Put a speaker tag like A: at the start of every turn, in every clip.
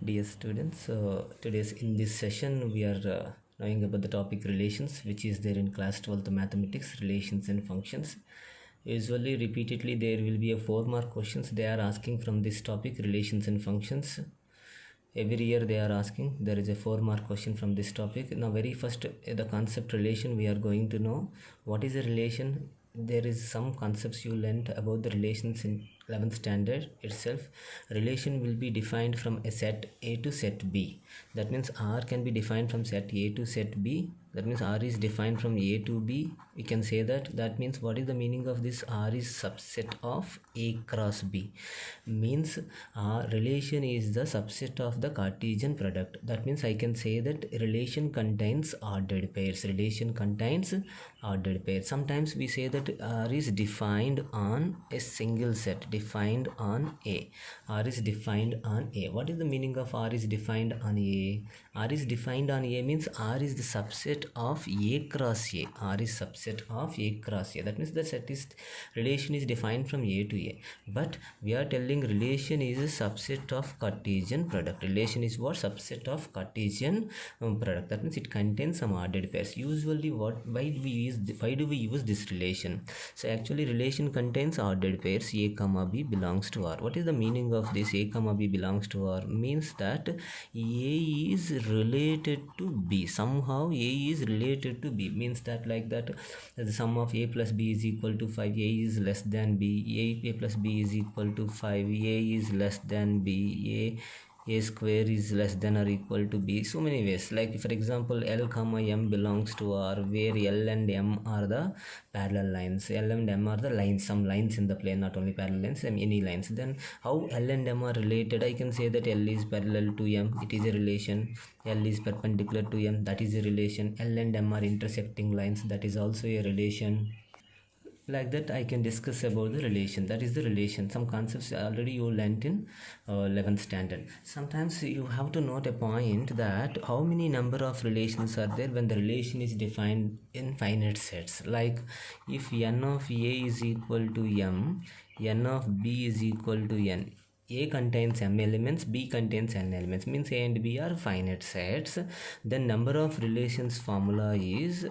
A: Dear students, today's in this session we are knowing about the topic relations, which is there in class 12th mathematics, relations and functions. Usually repeatedly there will be a 4-mark questions they are asking from this topic, relations and functions. Every year they are asking, there is a 4-mark question from this topic. Now very first the concept relation we are going to know. What is a relation? There is some concepts you learnt about the relations in 11th standard itself. Relation will be defined from a set A to set B. That means R can be defined from set A to set B. That means R is defined from A to B. We can say that. That means what is the meaning of this? R is subset of A cross B. Means relation is the subset of the Cartesian product. That means I can say that relation contains ordered pairs. Relation contains ordered pairs. Sometimes we say that R is defined on a single set, defined on A. R is defined on A. What is the meaning of R is defined on A? R is defined on A means R is the subset of A cross A. R is subset of A cross A. That means the set is relation is defined from A to A. But we are telling relation is a subset of Cartesian product. Relation is what? Subset of Cartesian product. That means it contains some ordered pairs. Usually why do we use this relation? So actually relation contains ordered pairs. A comma B belongs to R. What is the meaning of this A comma B belongs to R? Means that A is related to B. Somehow A is related to B. Means that like that the sum of A plus B is equal to 5. A is less than B. A plus B is equal to 5. A is less than B. A square is less than or equal to B. So many ways. Like for example, L comma M belongs to R, where L and M are the parallel lines. L and M are the lines, some lines in the plane, not only parallel lines, any lines. Then how L and M are related? I can say that L is parallel to M. It is a relation. L is perpendicular to M. That is a relation. L and M are intersecting lines. That is also a relation. Like that I can discuss about the relation. That is the relation. Some concepts already you learnt in 11th standard. Sometimes you have to note a point that how many number of relations are there when the relation is defined in finite sets. Like if n of A is equal to M, n of B is equal to n. A contains m elements, B contains n elements, means A and B are finite sets. Then number of relations formula is,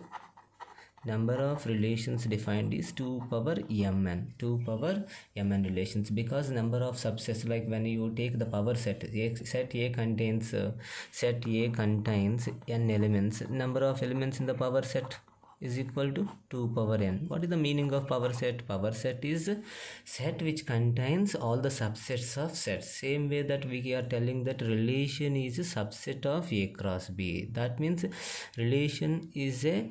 A: number of relations defined is 2 power mn. 2 power mn relations, because number of subsets, like when you take the power set, set A contains n elements. Number of elements in the power set is equal to 2 power n. What is the meaning of power set? Power set is set which contains all the subsets of sets. Same way that we are telling that relation is a subset of A cross B. That means relation is a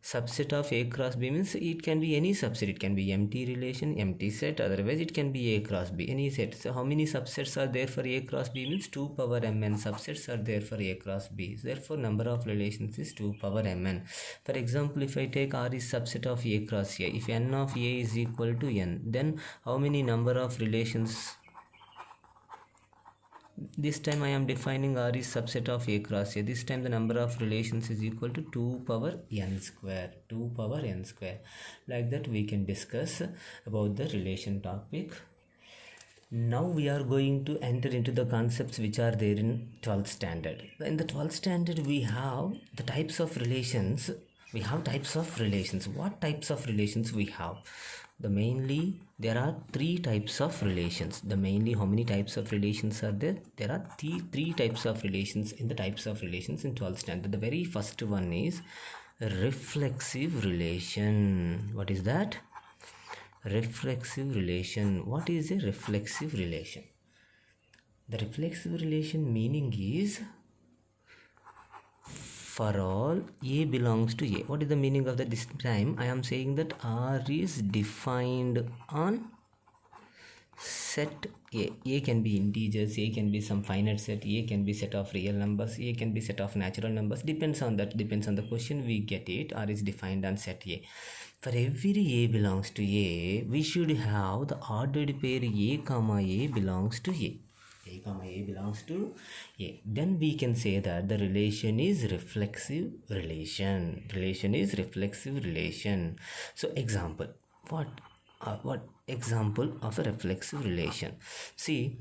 A: subset of A cross B, means it can be any subset. It can be empty relation, empty set, otherwise it can be A cross B, any set. So how many subsets are there for A cross B? Means 2 power mn subsets are there for A cross B. Therefore number of relations is 2 power mn. For example, if I take R is subset of A cross A, if n of A is equal to n, then how many number of relations? This time I am defining R is subset of A cross A. This time the number of relations is equal to 2 power n square. 2 power n square. Like that we can discuss about the relation topic. Now we are going to enter into the concepts which are there in 12th standard. In the 12th standard we have the types of relations. We have types of relations. What types of relations we have? Mainly there are 3 types of relations. Mainly how many types of relations are there? There are three types of relations in the types of relations in 12th standard. The very first one is reflexive relation. What is that? Reflexive relation. What is a reflexive relation? The reflexive relation meaning is, for all A belongs to A. What is the meaning of that? This time I am saying that R is defined on set A. A can be integers, A can be some finite set, A can be set of real numbers, A can be set of natural numbers. Depends on that, depends on the question we get it. R is defined on set A. For every A belongs to A, we should have the ordered pair A comma A belongs to A. A comma A belongs to A. Then we can say that the relation is reflexive relation. Relation is reflexive relation. So example, what example of a reflexive relation? See,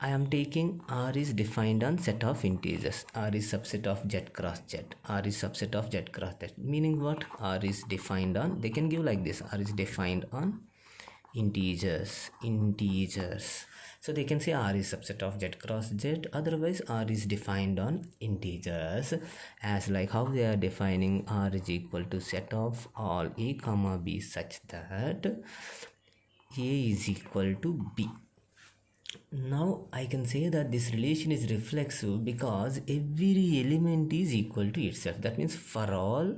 A: I am taking R is defined on set of integers. R is subset of Z cross Z. R is subset of Z cross Z. Meaning what? R is defined on, they can give like this. R is defined on integers. So they can say R is subset of Z cross Z. Otherwise R is defined on integers, as like how they are defining R is equal to set of all A comma B such that A is equal to B. Now I can say that this relation is reflexive because every element is equal to itself. That means for all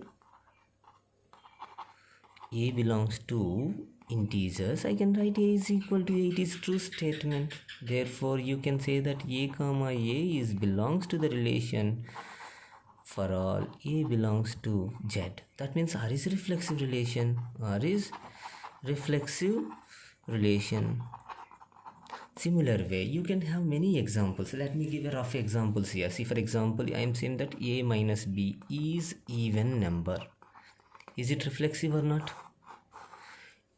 A: A belongs to integers, I can write A is equal to A. It is true statement. Therefore you can say that A comma A is belongs to the relation for all A belongs to Z. That means R is reflexive relation. R is reflexive relation. Similar way, you can have many examples. Let me give a rough examples here. See, for example, I am saying that A minus B is even number. Is it reflexive or not?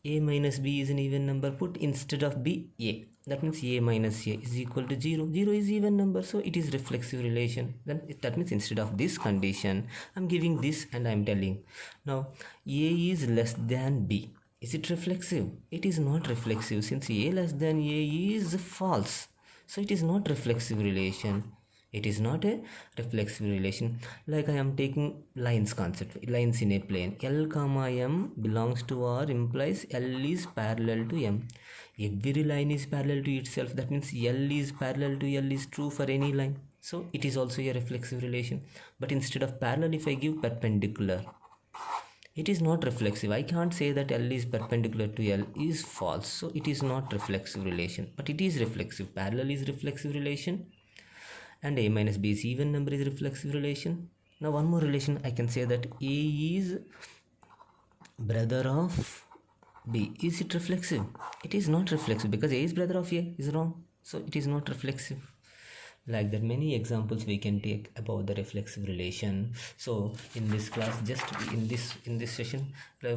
A: A minus B is an even number. Put instead of B, A. That means A minus A is equal to 0. 0 is even number, so it is reflexive relation. Then that means instead of this condition, I am giving this and I am telling. Now, A is less than B. Is it reflexive? It is not reflexive since A less than A is false. So it is not reflexive relation. It is not a reflexive relation. Like I am taking lines concept. Lines in a plane. L comma M belongs to R implies L is parallel to M. Every line is parallel to itself. That means L is parallel to L is true for any line. So it is also a reflexive relation. But instead of parallel, if I give perpendicular, it is not reflexive. I can't say that L is perpendicular to L is false. So it is not reflexive relation. But it is reflexive. Parallel is reflexive relation. And A minus B is even number is reflexive relation. Now one more relation, I can say that A is brother of B. Is it reflexive? It is not reflexive because A is brother of A is wrong. So it is not reflexive. Like that, many examples we can take about the reflexive relation. So in this class, just in this session,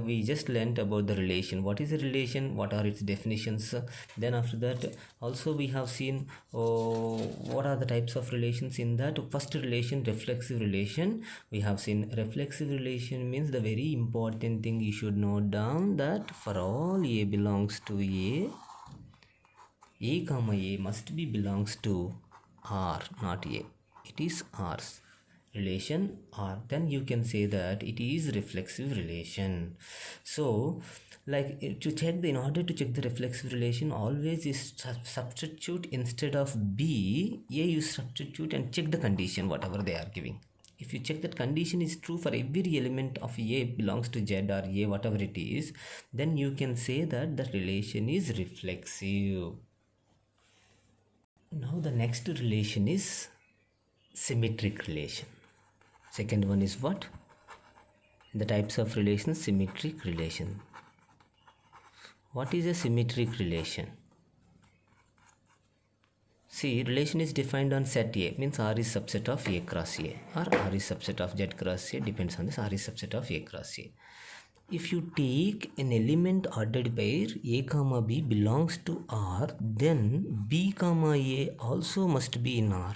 A: we just learnt about the relation. What is a relation? What are its definitions? Then after that, also we have seen what are the types of relations. In that first relation, reflexive relation, we have seen reflexive relation means the very important thing you should note down that for all A belongs to A comma A must be belongs to R, not A. It is R's relation R. Then you can say that it is reflexive relation. So like to check in order to check the reflexive relation, always is substitute instead of B, A you substitute and check the condition whatever they are giving. If you check that condition is true for every element of A belongs to Z or A whatever it is, then you can say that the relation is reflexive. Now the next relation is symmetric relation. Second one is what? The types of relations, symmetric relation. What is a symmetric relation? See, relation is defined on set A, means R is subset of A cross A, or R is subset of Z cross A, depends on this. R is subset of A cross A. If you take an element ordered pair A comma B belongs to R, then B comma A also must be in R.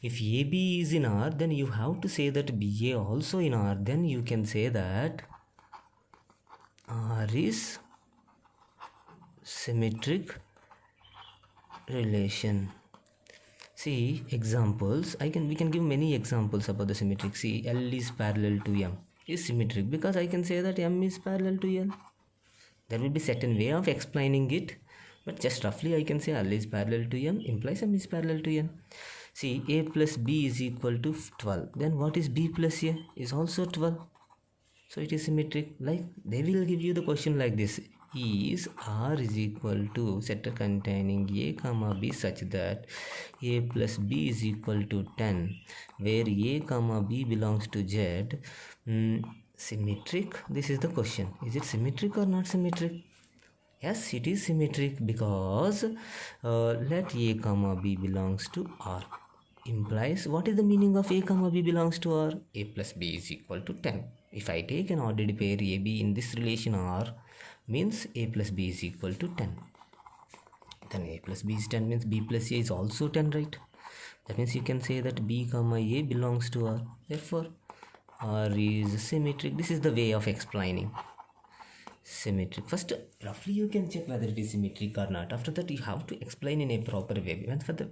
A: If AB is in R, then you have to say that BA also in R. Then you can say that R is symmetric relation. See examples. We can give many examples about the symmetric. See, L is parallel to M is symmetric because I can say that M is parallel to L. There will be certain way of explaining it, but just roughly I can say L is parallel to M implies M is parallel to N. See, A plus B is equal to 12. Then what is B plus A? Is also 12. So it is symmetric. Like they will give you the question like this. Is R is equal to set containing A comma B such that A plus B is equal to 10, where A comma B belongs to Z, symmetric? This is the question. Is it symmetric or not symmetric? Yes, it is symmetric because let A comma B belongs to R implies what is the meaning of A comma B belongs to R? A plus B is equal to 10. If I take an ordered pair AB in this relation R, means A plus B is equal to 10. Then a plus b is 10 means b plus a is also 10, right? That means you can say that b comma a belongs to R. Therefore, R is symmetric. This is the way of explaining symmetric. First, roughly you can check whether it is symmetric or not. After that, you have to explain in a proper way.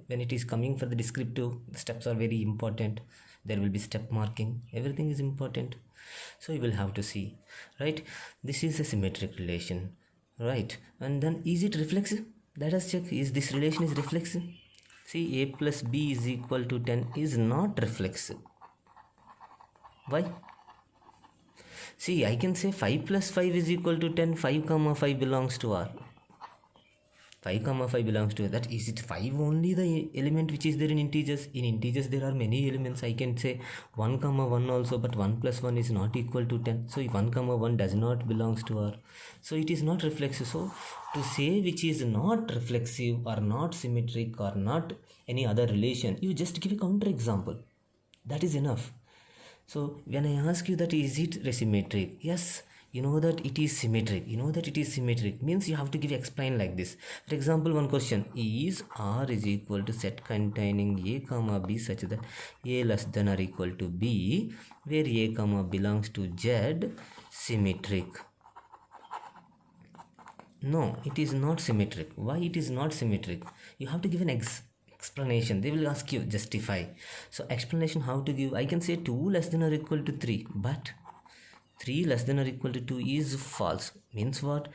A: When it is coming for the descriptive, the steps are very important. There will be step marking. Everything is important. So you will have to see, right? This is a symmetric relation, right? And then is it reflexive? Let us check. Is this relation is reflexive? See, a plus b is equal to 10 is not reflexive. Why? See, I can say 5 plus 5 is equal to 10. 5 comma 5 belongs to R. 5 comma 5 belongs to that. Is it 5 only the element which is there in integers? In integers there are many elements. I can say 1 comma 1 also, but 1 plus 1 is not equal to 10. So 1 comma 1 does not belongs to R. So it is not reflexive. So to say which is not reflexive or not symmetric or not any other relation, you just give a counter example. That is enough. So when I ask you that is it symmetric? Yes, you know that it is symmetric. You know that it is symmetric means you have to give explain like this. For example, one question is R is equal to set containing a comma b such that a less than or equal to b where a comma belongs to Z symmetric. No, it is not symmetric. Why it is not symmetric? You have to give an explanation. They will ask you justify. So explanation how to give? I can say 2 less than or equal to 3, but 3 less than or equal to 2 is false. Means what?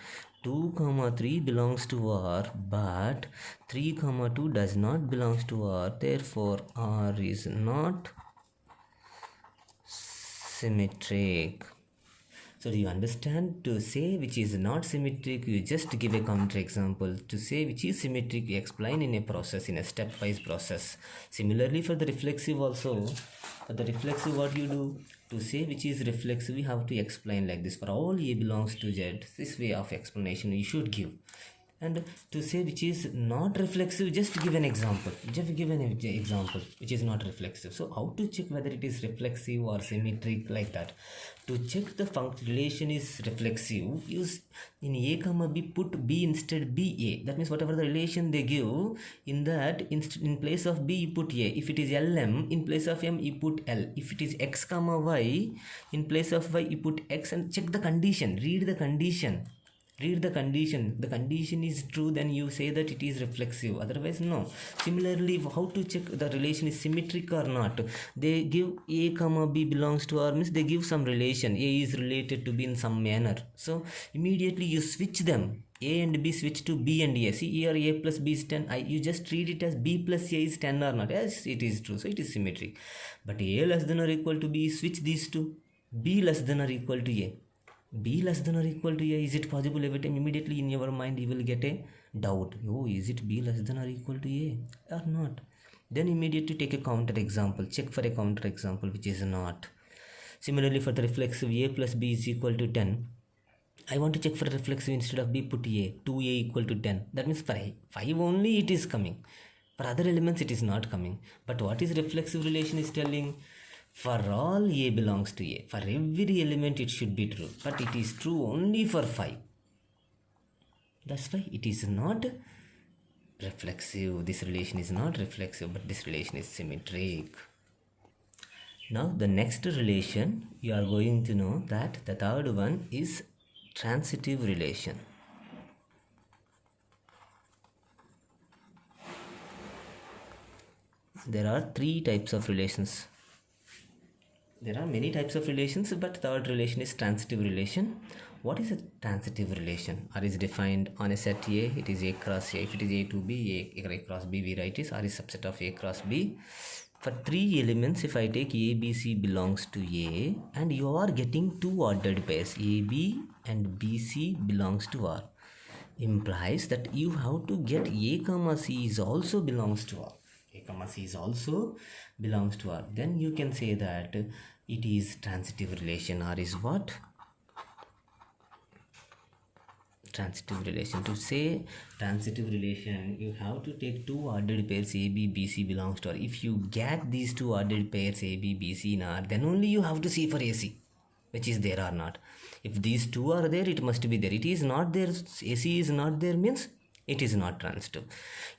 A: 2 comma 3 belongs to R, but 3 comma 2 does not belongs to R. Therefore R is not symmetric. So do you understand? To say which is not symmetric, you just give a counter example. To say which is symmetric, you explain in a process, in a stepwise process. Similarly for the reflexive also, for the reflexive what you do? To say which is reflexive, we have to explain like this. For all A belongs to Z, this way of explanation you should give. And to say which is not reflexive, just give an example. Just give an example which is not reflexive. So how to check whether it is reflexive or symmetric, like that? To check the relation is reflexive, use in A comma B, put B instead B A. That means whatever the relation they give, in that in place of B you put A. If it is LM, in place of M you put L. If it is X comma Y, in place of Y you put X, and check the condition. Read the condition. Read the condition. The condition is true, then you say that it is reflexive. Otherwise, no. Similarly, how to check the relation is symmetric or not? They give A comma B belongs to R, means they give some relation. A is related to B in some manner. So immediately you switch them. A and B switch to B and A. See here A plus B is 10. You just read it as B plus A is 10 or not. Yes, it is true. So it is symmetric. But A less than or equal to B, switch these two. B less than or equal to A. B less than or equal to A, is it possible? Every time immediately in your mind you will get a doubt. Oh, is it B less than or equal to A or not? Then immediately take a counter example. Check for a counter example which is not. Similarly for the reflexive, A plus B is equal to 10. I want to check for reflexive, instead of B put A. 2A equal to 10. That means for 5 only it is coming. For other elements it is not coming. But what is reflexive relation is telling? For all A belongs to A. For every element it should be true. But it is true only for 5. That's why it is not reflexive. This relation is not reflexive, but this relation is symmetric. Now the next relation, you are going to know that the third one is transitive relation. There are 3 types of relations. There are many types of relations, but third relation is transitive relation. What is a transitive relation? R is defined on a set A, it is A cross A. If it is A to B, A cross B, we write is R is subset of A cross B. For 3 elements, if I take A, B, C belongs to A, and you are getting 2 ordered pairs, A, B and B, C belongs to R, implies that you have to get A comma C is also belongs to R. A comma C is also belongs to R. Then you can say that it is transitive relation. R is what? Transitive relation. To say transitive relation, you have to take 2 ordered pairs A, B, B, C belongs to R. If you get these 2 ordered pairs A, B, B, C in R, then only you have to see for AC, which is there or not. If these 2 are there, it must be there. It is not there, AC is not there means it is not transitive.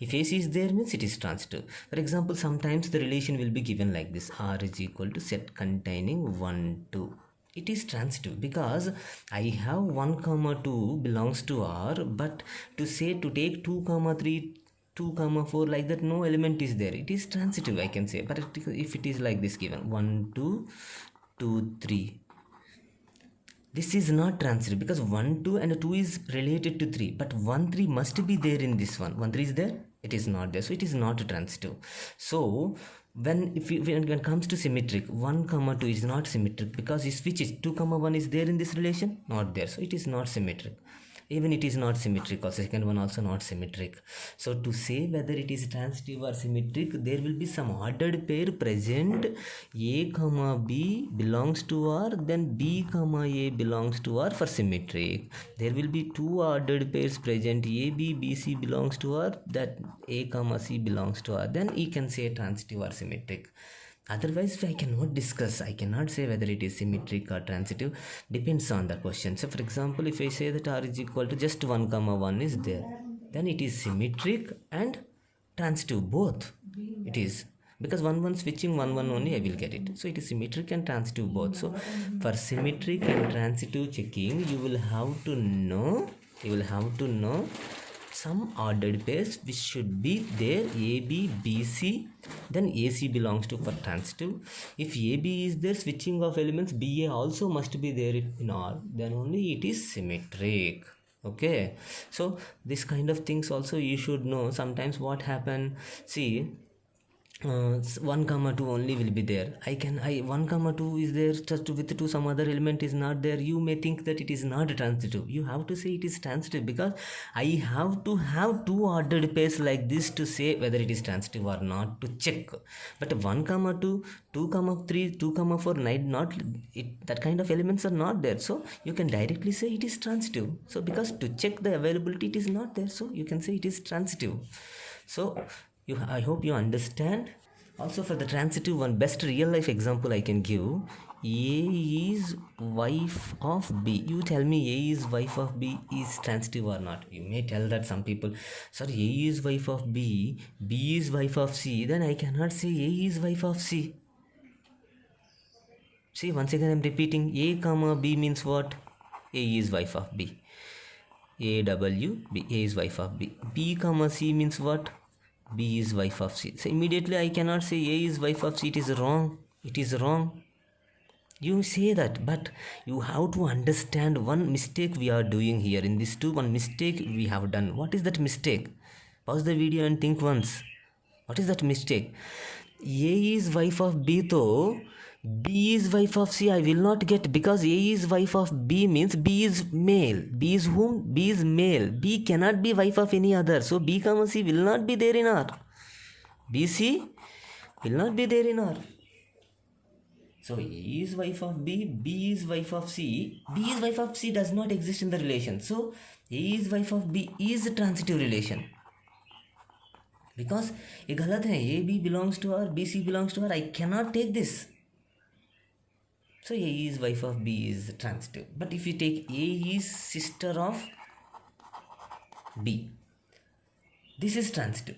A: If AC is there means it is transitive. For example, sometimes the relation will be given like this: R is equal to set containing 1 2. It is transitive because I have 1 comma 2 belongs to R, but to say to take 2 comma 3 2 comma 4 like that, no element is there. It is transitive, I can say. But if it is like this given 1 2 2 3, this is not transitive because 1 2 and 2 is related to 3, but 1 3 must be there in this one. 1 3 is there, it is not there, so it is not transitive. So when it comes to symmetric, 1 comma 2 is not symmetric because which is 2 comma 1 is there in this relation, not there, so it is not symmetric. Even it is not symmetric, or second one also not symmetric. So to say whether it is transitive or symmetric, there will be some ordered pair present. A comma B belongs to R, then B comma A belongs to R for symmetric. There will be two ordered pairs present, A B B C belongs to R, that A comma C belongs to R, then you can say transitive or symmetric. Otherwise I cannot discuss, I cannot say whether it is symmetric or transitive, depends on the question. So for example, if I say that R is equal to just 1 comma 1 is there, then it is symmetric and transitive both. It is because 1 1 switching 1 1 only I will get it, so it is symmetric and transitive both. So for symmetric and transitive checking, you will have to know some ordered pairs which should be there, A B B C, then AC belongs to for transitive. If AB is there, switching of elements, BA also must be there in R, then only it is symmetric. Okay, so this kind of things also you should know. Sometimes what happen, see, 1 comma 2 only will be there. 1 comma 2 is there, just with 2 some other element is not there. You may think that it is not transitive. You have to say it is transitive because I have to have two ordered pairs like this to say whether it is transitive or not, to check. But 1 comma 2, 2 comma 3, 2 comma 4, that kind of elements are not there. So you can directly say it is transitive. So because to check the availability, it is not there, so you can say it is transitive. So I hope you understand. Also for the transitive one, best real life example I can give, A is wife of B. You tell me A is wife of B is transitive or not. You may tell that some people, sorry, A is wife of B, B is wife of C, then I cannot say A is wife of C. See, once again I am repeating, A comma B means what? A is wife of B. A W B, A is wife of B. B comma C means what? B is wife of C. So immediately I cannot say A is wife of C. It is wrong. It is wrong. You say that, but you have to understand one mistake we are doing here. In this too, one mistake we have done. What is that mistake? Pause the video and think once. What is that mistake? A is wife of B though, B is wife of C I will not get, because A is wife of B means B is male. B is whom? B is male. B cannot be wife of any other. So B comma C will not be there in R. BC will not be there in R. So A is wife of B, B is wife of C. B is wife of C does not exist in the relation. So A is wife of B is a transitive relation. Because ये गलत है. A B belongs to R, B C belongs to R. I cannot take this. So A is wife of B is transitive. But if you take A is sister of B, this is transitive.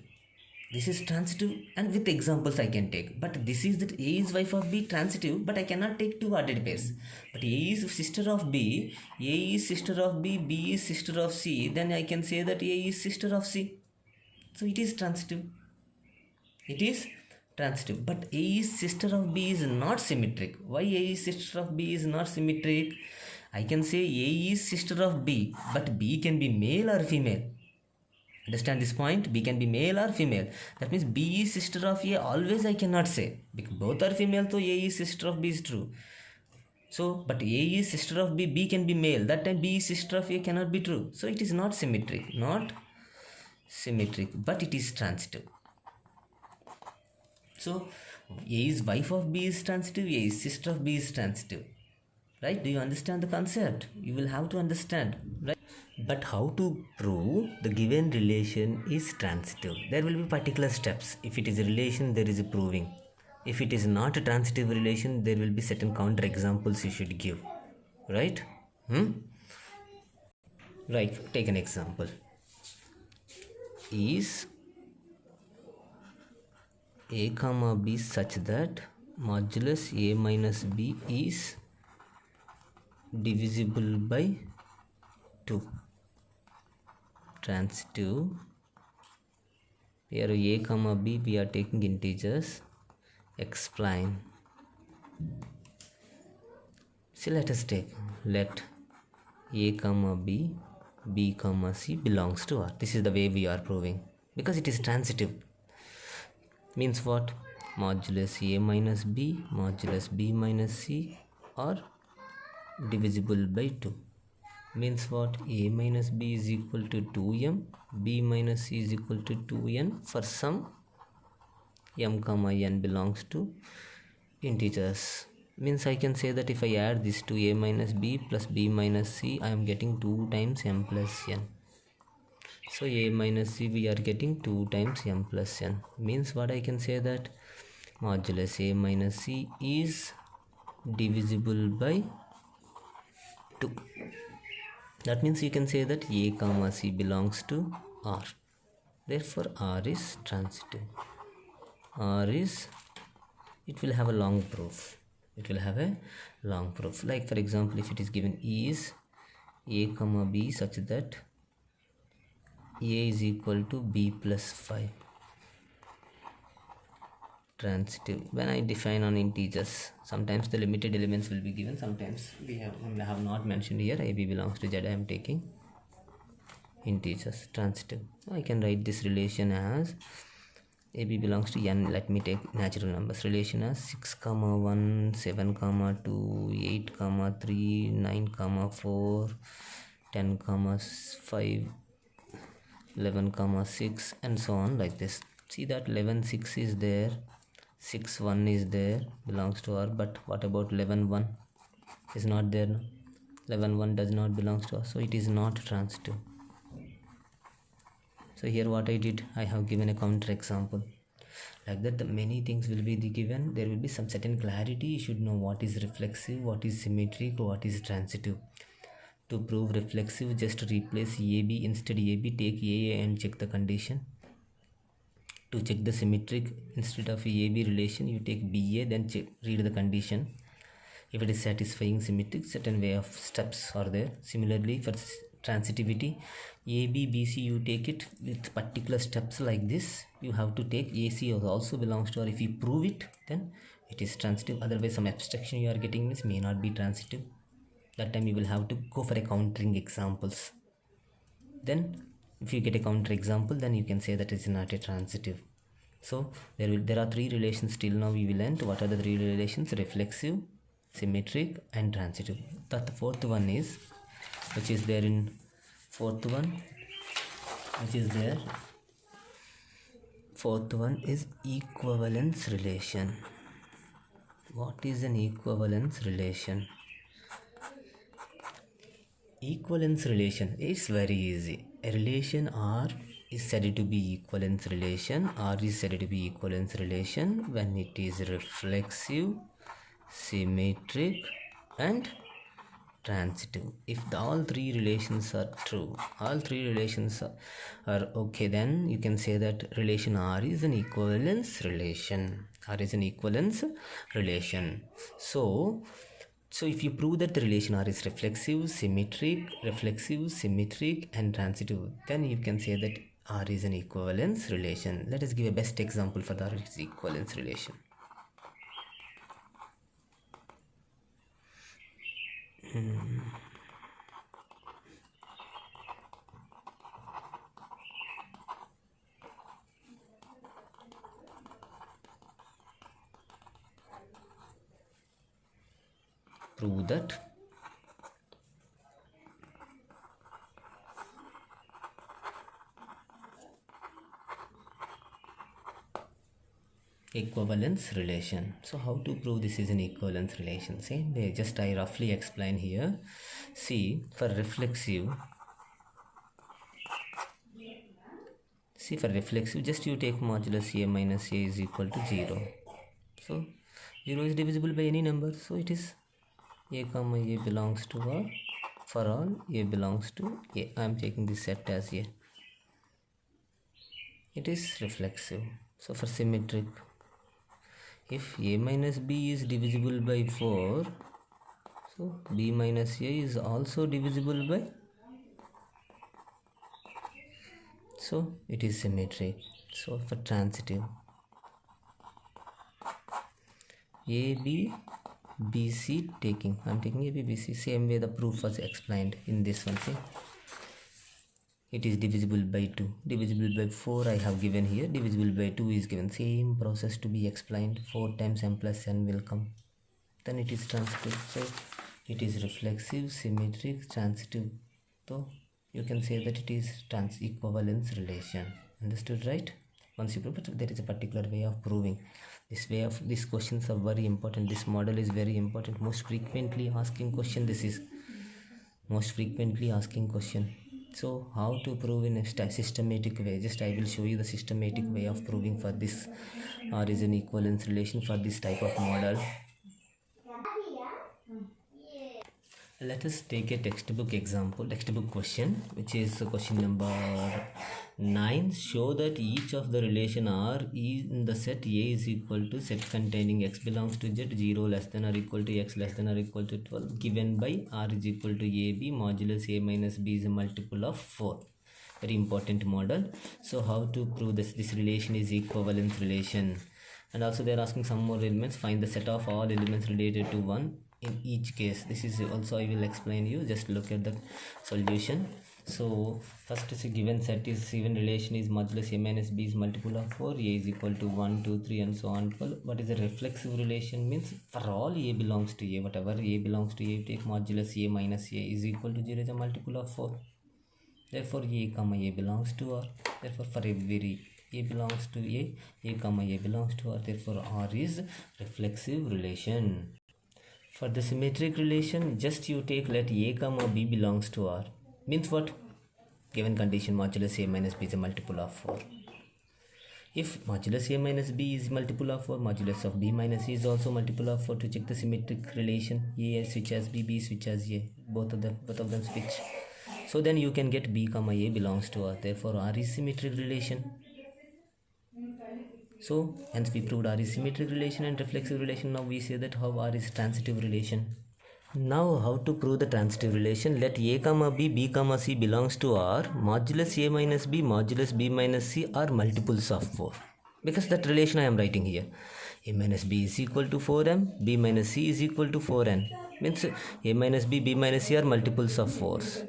A: This is transitive, and with examples I can take. But this is that A is wife of B, transitive, but I cannot take two ordered pairs. But A is sister of B, A is sister of B, B is sister of C, then I can say that A is sister of C. So it is transitive. It is transitive. But A is sister of B is not symmetric. Why A is sister of B is not symmetric? I can say A is sister of B, but B can be male or female. Understand this point? B can be male or female. That means B is sister of A. Always I cannot say. Because both are female, so A is sister of B is true. So, but A is sister of B, B can be male. That time B is sister of A cannot be true. So it is not symmetric. Not symmetric, but it is transitive. So A is wife of B is transitive, A is sister of B is transitive. Right? Do you understand the concept? You will have to understand. Right? But how to prove the given relation is transitive? There will be particular steps. If it is a relation, there is a proving. If it is not a transitive relation, there will be certain counter examples you should give. Right? Right. Take an example. is a comma b such that modulus a minus b is divisible by 2. Transitive. Here a comma b we are taking integers. Explain. So let us take, let a comma b, b comma c belongs to R. This is the way we are proving, because it is transitive. Means what? Modulus a minus b, modulus b minus c are divisible by 2. Means what? A minus b is equal to 2m, b minus c is equal to 2n for some m comma n belongs to integers. Means I can say that if I add this to a minus b plus b minus c, I am getting 2 times m plus n. So a minus c we are getting 2 times m plus n. Means what I can say that modulus a minus c is divisible by 2. That means you can say that a comma c belongs to R. Therefore R is transitive. R is, it will have a long proof. It will have a long proof. Like for example, if it is given is a comma b such that a is equal to b plus 5. Transitive. When I define on integers, sometimes the limited elements will be given, sometimes we have not mentioned here. AB belongs to Z. I am taking integers. Transitive. I can write this relation as AB belongs to n. Let me take natural numbers. Relation as 6 comma 1, 7 comma 2, 8 comma 3, 9 comma 4, 10 comma 5, 11 comma 6, and so on, like this. See that 11 6 is there, 6 1 is there, belongs to R. But what about 11 1 is not there, no? 11 1 does not belongs to R, so it is not transitive. So here what I did, I have given a counter example. Like that, the many things will be given. There will be some certain clarity. You should know what is reflexive, what is symmetric, what is transitive. To prove reflexive, just replace AB. Instead AB, take AA and check the condition. To check the symmetric, instead of AB relation, you take BA, then read the condition. If it is satisfying symmetric, certain way of steps are there. Similarly, for transitivity, AB, BC, you take it with particular steps like this. You have to take AC also belongs to, or if you prove it, then it is transitive. Otherwise, some abstraction you are getting means may not be transitive. That time you will have to go for a countering examples. Then if you get a counter example, then you can say that it is not a transitive. So there are 3 relations till now we will learn. What are the 3 relations? Reflexive, symmetric, and transitive. That the fourth one is, which is there in fourth one, which is there. Fourth one is equivalence relation. What is an equivalence relation? Equivalence relation is very easy. A relation R is said to be equivalence relation. R is said to be equivalence relation when it is reflexive, symmetric, and transitive. If all 3 relations are true, all 3 relations are okay, then you can say that relation R is an equivalence relation. R is an equivalence relation. So if you prove that the relation R is reflexive, symmetric, and transitive, then you can say that R is an equivalence relation. Let us give a best example for the equivalence relation. Prove that equivalence relation. So how to prove this is an equivalence relation? See, I roughly explain here. See, for reflexive, just you take modulus A minus A is equal to 0. So 0 is divisible by any number, so it is A comma A belongs to R. For all A belongs to A, I am taking this set as A. it is reflexive. So for symmetric, if a minus b is divisible by 4, so b minus a is also divisible by, so it is symmetric. So for transitive, a b b c taking, I'm taking a b b c, same way the proof was explained in this one. See, it is divisible by 2, divisible by 4 I have given here, divisible by 2 is given, same process to be explained. 4 times m plus n will come, then it is transitive. So it is reflexive, symmetric, transitive. So you can say that it is equivalence relation. Understood, right? Once you prove it, there is a particular way of proving. These questions are very important. This model is very important. Most frequently asking question. This is most frequently asking question. So how to prove in a systematic way? Just I will show you the systematic way of proving for this origin equivalence relation for this type of model. Let us take a textbook example, textbook question, which is question number 9. Show that each of the relation R in the set A is equal to set containing x belongs to Z, 0 less than or equal to x less than or equal to 12, given by R is equal to AB modulus A minus B is a multiple of 4. Very important model. So how to prove this relation is equivalence relation? And also they are asking some more elements. Find the set of all elements related to 1 in each case. This is also I will explain you. Just look at the solution. So first is a given set is given relation is modulus A minus B is multiple of 4, A is equal to 1, 2, 3 and so on. What is a reflexive relation? Means for all A belongs to A, whatever A belongs to A, take modulus A minus A is equal to 0 is a multiple of 4. Therefore A comma A belongs to R. Therefore for every A belongs to A comma A belongs to R. Therefore R is reflexive relation. For the symmetric relation, just you take let A comma B belongs to R. Means what? Given condition modulus A minus B is a multiple of 4. If modulus A minus B is multiple of 4, modulus of B minus C is also multiple of 4. To check the symmetric relation, A switch as B, B switch as A. Both of them switch. So then you can get B comma A belongs to R. Therefore R is symmetric relation. So hence we proved R is symmetric relation and reflexive relation. Now we say that how R is transitive relation. Now how to prove the transitive relation? Let A comma B, B comma C belongs to R. Modulus A minus B, modulus B minus C are multiples of 4. Because that relation I am writing here. A minus B is equal to 4m, B minus C is equal to 4n. Means A minus B, B minus C are multiples of 4s.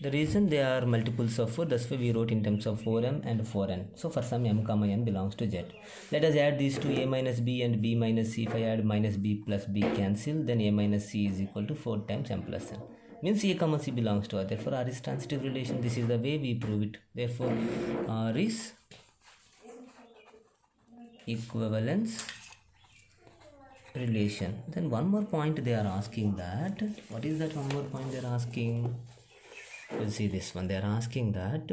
A: The reason they are multiples of 4, that's why we wrote in terms of 4m and 4n. So for some m comma n belongs to Z. Let us add these to A minus B and B minus C. If I add minus B plus B cancel, then A minus C is equal to 4 times m plus n. Means A comma C belongs to R. Therefore R is transitive relation. This is the way we prove it. Therefore R is equivalence relation. Then one more point they are asking that. What is that one more point they are asking? We'll see this one. They are asking that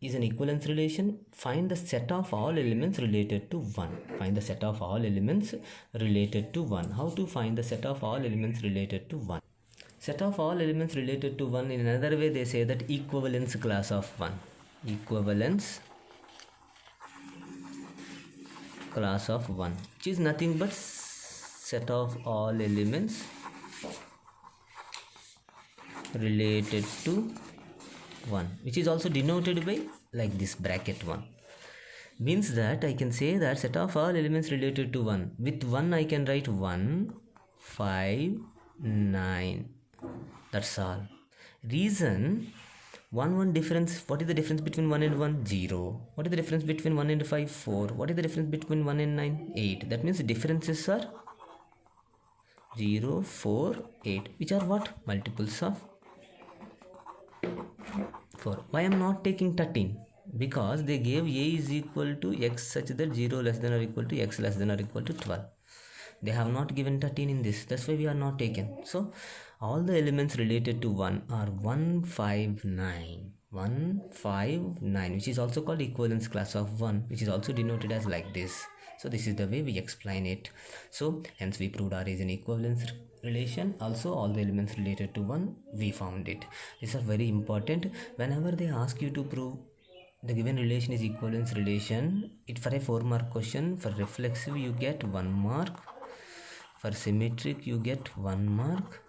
A: is an equivalence relation. Find the set of all elements related to 1. Find the set of all elements related to 1. How to find the set of all elements related to 1? Set of all elements related to 1, in another way they say that equivalence class of 1. Equivalence class of 1, which is nothing but set of all elements related to 1, which is also denoted by like this bracket 1. Means that I can say that set of all elements related to 1. With 1 I can write 1, 5, 9. That's all. Reason 1 difference. What is the difference between 1 and 1? 0. What is the difference between 1 and 5? 4. What is the difference between 1 and 9? 8. That means the differences are 0, 4, 8, which are what? Multiples of 4. Why I am not taking 13? Because they gave A is equal to X such that 0 less than or equal to X less than or equal to 12. They have not given 13 in this. That's why we are not taken. So all the elements related to 1 are 1, 5, 9. 1, 5, 9, which is also called equivalence class of 1, which is also denoted as like this. So this is the way we explain it. So hence we proved R is an equivalence relation. Also all the elements related to 1 we found it. These are very important. Whenever they ask you to prove the given relation is equivalence relation. It for a 4-mark question. For reflexive you get 1 mark. For symmetric you get 1 mark.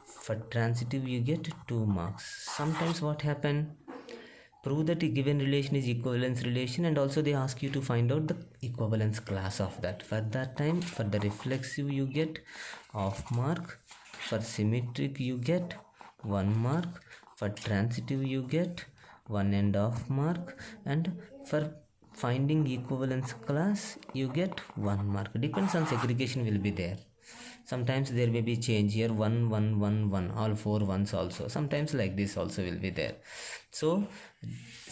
A: For transitive you get 2 marks. Sometimes what happen? Prove that a given relation is equivalence relation, and also they ask you to find out the equivalence class of that. For that time, for the reflexive you get half mark. For symmetric you get 1 mark. For transitive you get 1.5 mark, and for finding equivalence class you get 1 mark. Depends on segregation will be there. Sometimes there may be change here, 1 1 1 1, all 4 ones also. Sometimes like this also will be there. So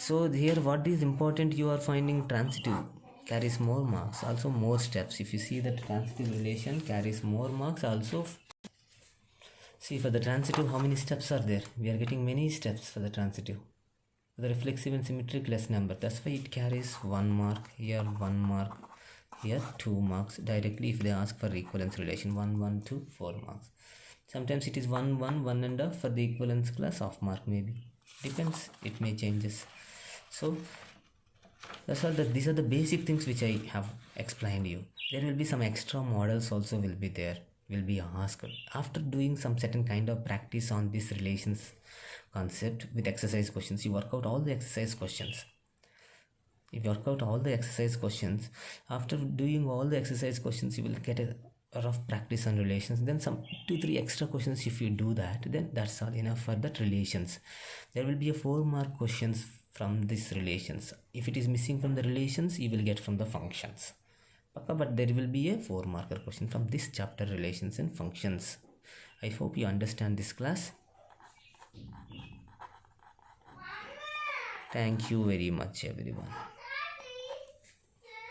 A: here what is important, you are finding transitive carries more marks, also more steps. If you see that transitive relation carries more marks also. See, for the transitive, how many steps are there? We are getting many steps for the transitive. For the reflexive and symmetric, less number. That's why it carries 1 mark, here 1 mark, here 2 marks. Directly if they ask for equivalence relation, 1 1 2 4 marks. Sometimes it is 1 1 1.5 for the equivalence class, half mark maybe. Depends, it may changes. So that's all. These are the basic things which I have explained you. There will be some extra models also will be there, will be asked after doing some certain kind of practice on this relations concept with exercise questions. You work out all the exercise questions. If you work out all the exercise questions, after doing all the exercise questions, you will get a rough practice on relations. Then some 2-3 extra questions. If you do that, then that's all enough for that relations. There will be a 4-mark questions from these relations. If it is missing from the relations, you will get from the functions. But there will be a 4-marker question from this chapter, relations and functions. I hope you understand this class. Thank you very much, everyone.